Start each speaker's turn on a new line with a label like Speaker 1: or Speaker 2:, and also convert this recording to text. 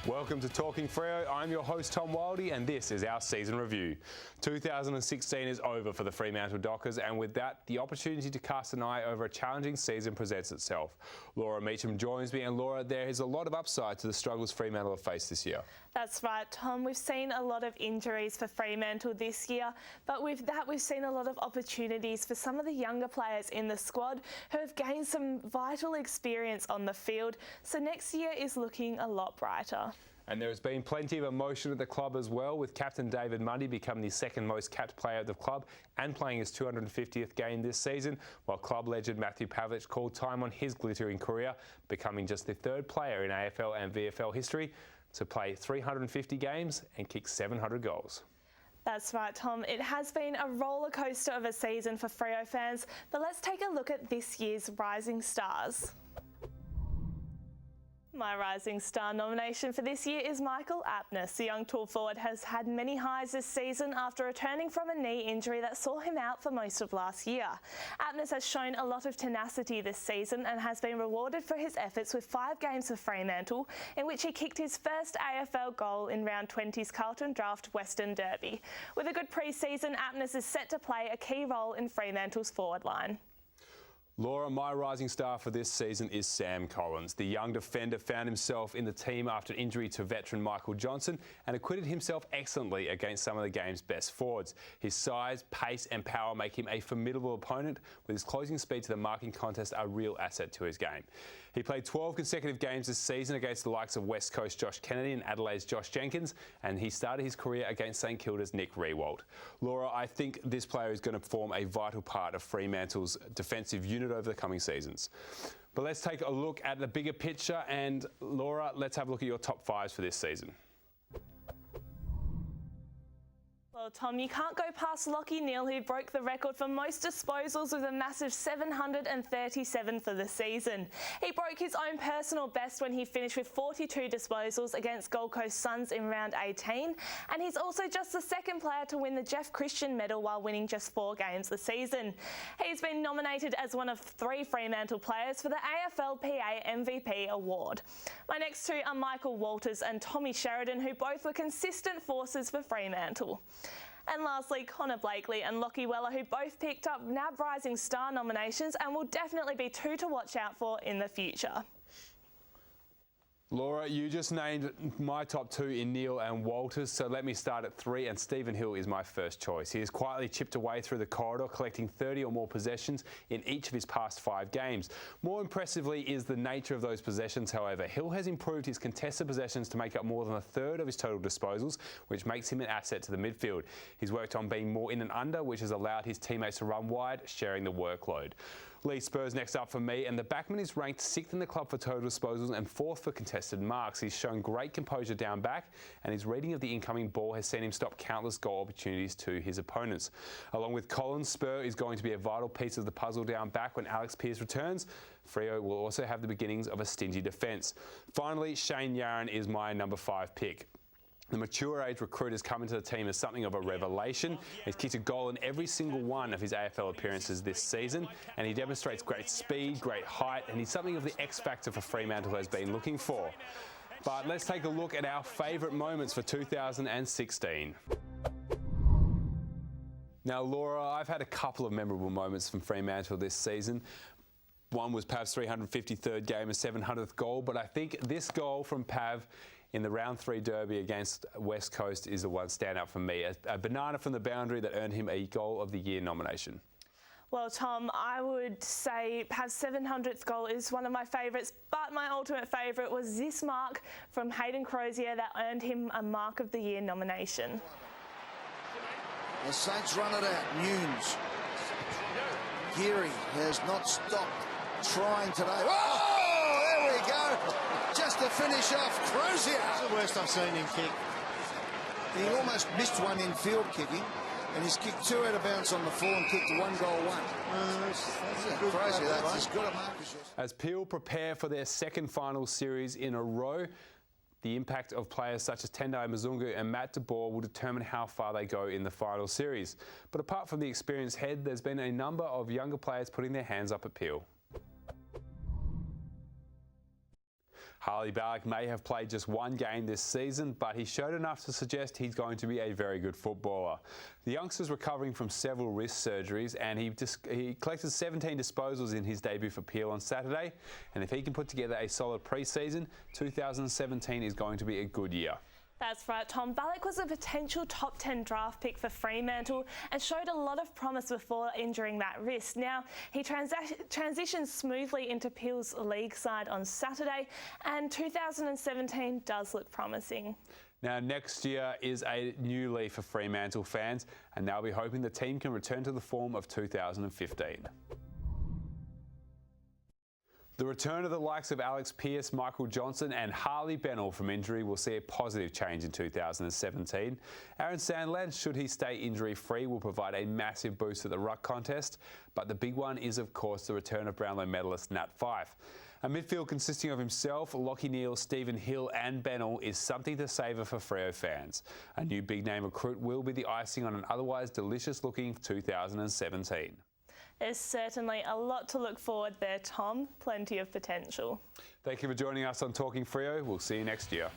Speaker 1: Welcome to Talking Freo. I'm your host Tom Wildey and this is our season review. 2016 is over for the Fremantle Dockers, and with that, the opportunity to cast an eye over a challenging season presents itself. Laura Meacham joins me, and Laura, there is a lot of upside to the struggles Fremantle have faced this year.
Speaker 2: That's right, Tom. We've seen a lot of injuries for Fremantle this year, but with that we've seen a lot of opportunities for some of the younger players in the squad who have gained some vital experience on the field, so next year is looking a lot brighter.
Speaker 1: And there has been plenty of emotion at the club as well, with captain David Mundy becoming the second most capped player at the club and playing his 250th game this season, while club legend Matthew Pavlich called time on his glittering career, becoming just the third player in AFL and VFL history to play 350 games and kick 700 goals.
Speaker 2: That's right, Tom. It has been a roller coaster of a season for Freo fans, but let's take a look at this year's rising stars. My rising star nomination for this year is Michael Apnis. The young tall forward has had many highs this season after returning from a knee injury that saw him out for most of last year. Apnis has shown a lot of tenacity this season and has been rewarded for his efforts with 5 games for Fremantle, in which he kicked his first AFL goal in round 20's Carlton Draft Western Derby. With a good pre-season, Apnis is set to play a key role in Fremantle's forward line.
Speaker 1: Laura, my rising star for this season is Sam Collins. The young defender found himself in the team after injury to veteran Michael Johnson and acquitted himself excellently against some of the game's best forwards. His size, pace and power make him a formidable opponent, with his closing speed to the marking contest a real asset to his game. He played 12 consecutive games this season against the likes of West Coast Josh Kennedy and Adelaide's Josh Jenkins, and he started his career against St Kilda's Nick Riewoldt. Laura, I think this player is going to form a vital part of Fremantle's defensive unit over the coming seasons. But let's take a look at the bigger picture, and Laura, let's have a look at your top 5s for this season.
Speaker 2: Well, Tom, you can't go past Lachie Neale, who broke the record for most disposals with a massive 737 for the season. He broke his own personal best when he finished with 42 disposals against Gold Coast Suns in round 18, and he's also just the second player to win the Jeff Christian medal while winning just 4 games this season. He's been nominated as one of 3 Fremantle players for the AFLPA MVP award. My next 2 are Michael Walters and Tommy Sheridan, who both were consistent forces for Fremantle. And lastly, Connor Blakely and Lachie Weller, who both picked up NAB Rising Star nominations and will definitely be 2 to watch out for in the future.
Speaker 1: Laura, you just named my top 2 in Neale and Walters, so let me start at 3, and Stephen Hill is my first choice. He has quietly chipped away through the corridor, collecting 30 or more possessions in each of his past 5 games. More impressively is the nature of those possessions, however. Hill has improved his contested possessions to make up more than a third of his total disposals, which makes him an asset to the midfield. He's worked on being more in and under, which has allowed his teammates to run wide, sharing the workload. Lee Spur's next up for me, and the backman is ranked 6th in the club for total disposals and 4th for contested marks. He's shown great composure down back, and his reading of the incoming ball has seen him stop countless goal opportunities to his opponents. Along with Collins, Spur is going to be a vital piece of the puzzle down back when Alex Pearce returns. Freo will also have the beginnings of a stingy defence. Finally, Shane Yarran is my number 5 pick. The mature age recruit has come into the team as something of a revelation. He's kicked a goal in every single one of his AFL appearances this season, and he demonstrates great speed, great height, and he's something of the X factor for Fremantle has been looking for. But let's take a look at our favourite moments for 2016. Now, Laura, I've had a couple of memorable moments from Fremantle this season. One was Pav's 353rd game and 700th goal, but I think this goal from Pav in the round 3 derby against West Coast is the one standout for me. A banana from the boundary that earned him a Goal of the Year nomination.
Speaker 2: Well, Tom, I would say Pav's 700th goal is one of my favourites, but my ultimate favourite was this mark from Hayden Crozier that earned him a Mark of the Year nomination.
Speaker 3: The Saints run it out. Nunes. Geary has not stopped trying today. Oh, there we go. Just to finish off, Crozier.
Speaker 4: That's the worst I've seen him kick.
Speaker 3: He almost missed one in field kicking, and he's kicked 2 out of bounds on the floor and kicked 1 goal 1. That's Crozier, that's as good a mark as yours.
Speaker 1: As Peel prepare for their second final series in a row, the impact of players such as Tendai Mzungu and Matt de Boer will determine how far they go in the final series. But apart from the experienced head, there's been a number of younger players putting their hands up at Peel. Harley Ballack may have played just one game this season, but he showed enough to suggest he's going to be a very good footballer. The youngster's recovering from several wrist surgeries, and he collected 17 disposals in his debut for Peel on Saturday. And if he can put together a solid pre-season, 2017 is going to be a good year.
Speaker 2: That's right, Tom. Ballack was a potential top 10 draft pick for Fremantle and showed a lot of promise before injuring that wrist. Now, he transitioned smoothly into Peel's league side on Saturday, and 2017 does look promising.
Speaker 1: Now, next year is a new leaf for Fremantle fans, and they'll be hoping the team can return to the form of 2015. The return of the likes of Alex Pearce, Michael Johnson and Harley Bennell from injury will see a positive change in 2017. Aaron Sandland, should he stay injury-free, will provide a massive boost at the ruck contest. But the big one is, of course, the return of Brownlow medalist Nat Fyfe. A midfield consisting of himself, Lachie Neale, Stephen Hill and Bennell is something to savour for Freo fans. A new big-name recruit will be the icing on an otherwise delicious-looking 2017.
Speaker 2: There's certainly a lot to look forward there, Tom. Plenty of potential.
Speaker 1: Thank you for joining us on Talking Freo. We'll see you next year.